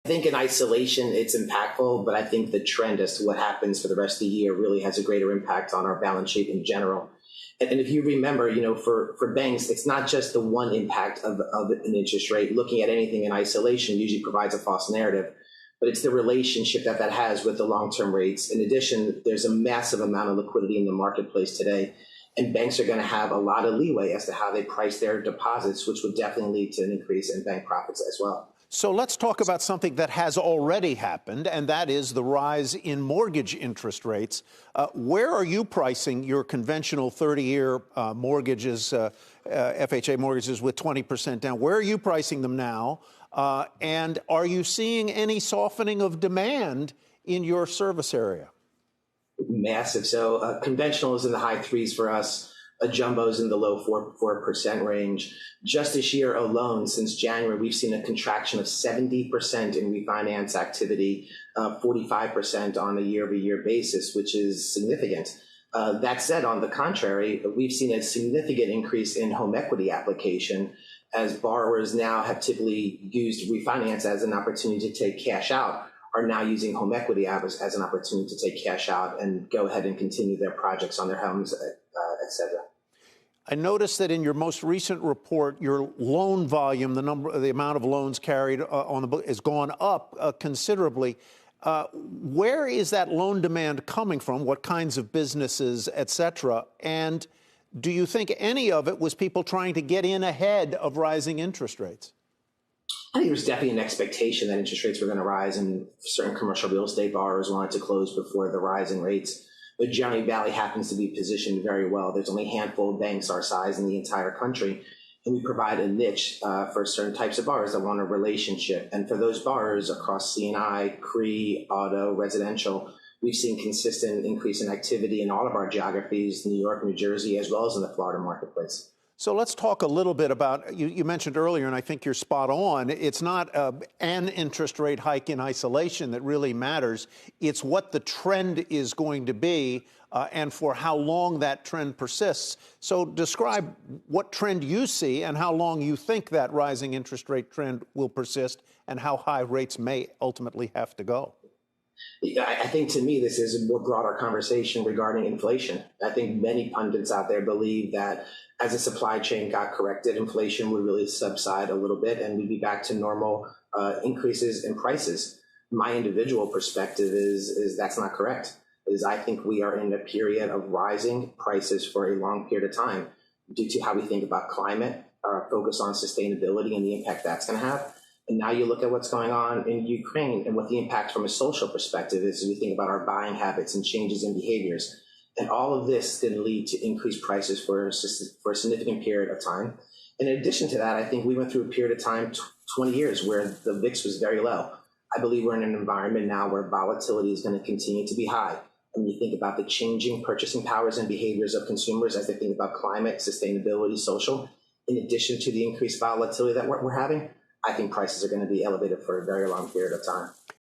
think in isolation, it's impactful, but I think the trend as to what happens for the rest of the year really has a greater impact on our balance sheet in general. And if you remember, for banks, it's not just the one impact of an interest rate. Looking at anything in isolation usually provides a false narrative, but it's the relationship that has with the long-term rates. In addition, there's a massive amount of liquidity in the marketplace today, and banks are going to have a lot of leeway as to how they price their deposits, which would definitely lead to an increase in bank profits as well. So let's talk about something that has already happened, and that is the rise in mortgage interest rates. Where are you pricing your conventional 30-year mortgages, FHA mortgages with 20% down? Where are you pricing them now? And are you seeing any softening of demand in your service area? Massive. So conventional is in the high threes for us. A jumbo is in the low 4% range. Just this year alone, since January, we've seen a contraction of 70% in refinance activity, 45% on a year-over-year basis, which is significant. That said, on the contrary, we've seen a significant increase in home equity application, as borrowers now have typically used refinance as an opportunity to take cash out, are now using home equity as an opportunity to take cash out and go ahead and continue their projects on their homes, et cetera. I noticed that in your most recent report, your loan volume, the amount of loans carried on the book, has gone up considerably. Where is that loan demand coming from? What kinds of businesses, et cetera? And do you think any of it was people trying to get in ahead of rising interest rates? I think there's definitely an expectation that interest rates were going to rise, and certain commercial real estate borrowers wanted to close before the rise in rates. But Generally, Valley happens to be positioned very well. There's only a handful of banks our size in the entire country, and we provide a niche for certain types of borrowers that want a relationship. And for those borrowers across C&I, CRE, auto, residential, we've seen consistent increase in activity in all of our geographies, New York, New Jersey, as well as in the Florida marketplace. So let's talk a little bit about, you mentioned earlier, and I think you're spot on, it's not an interest rate hike in isolation that really matters. It's what the trend is going to be and for how long that trend persists. So describe what trend you see and how long you think that rising interest rate trend will persist and how high rates may ultimately have to go. I think, to me, this is a more broader conversation regarding inflation. I think many pundits out there believe that as the supply chain got corrected, inflation would really subside a little bit and we'd be back to normal increases in prices. My individual perspective is that's not correct. I think we are in a period of rising prices for a long period of time due to how we think about climate, our focus on sustainability and the impact that's going to have. And now you look at what's going on in Ukraine and what the impact from a social perspective is as we think about our buying habits and changes in behaviors. And all of this can lead to increased prices for a significant period of time. In addition to that, I think we went through a period of time, 20 years, where the VIX was very low. I believe we're in an environment now where volatility is going to continue to be high. And when you think about the changing purchasing powers and behaviors of consumers as they think about climate, sustainability, social, in addition to the increased volatility that we're having, I think prices are going to be elevated for a very long period of time.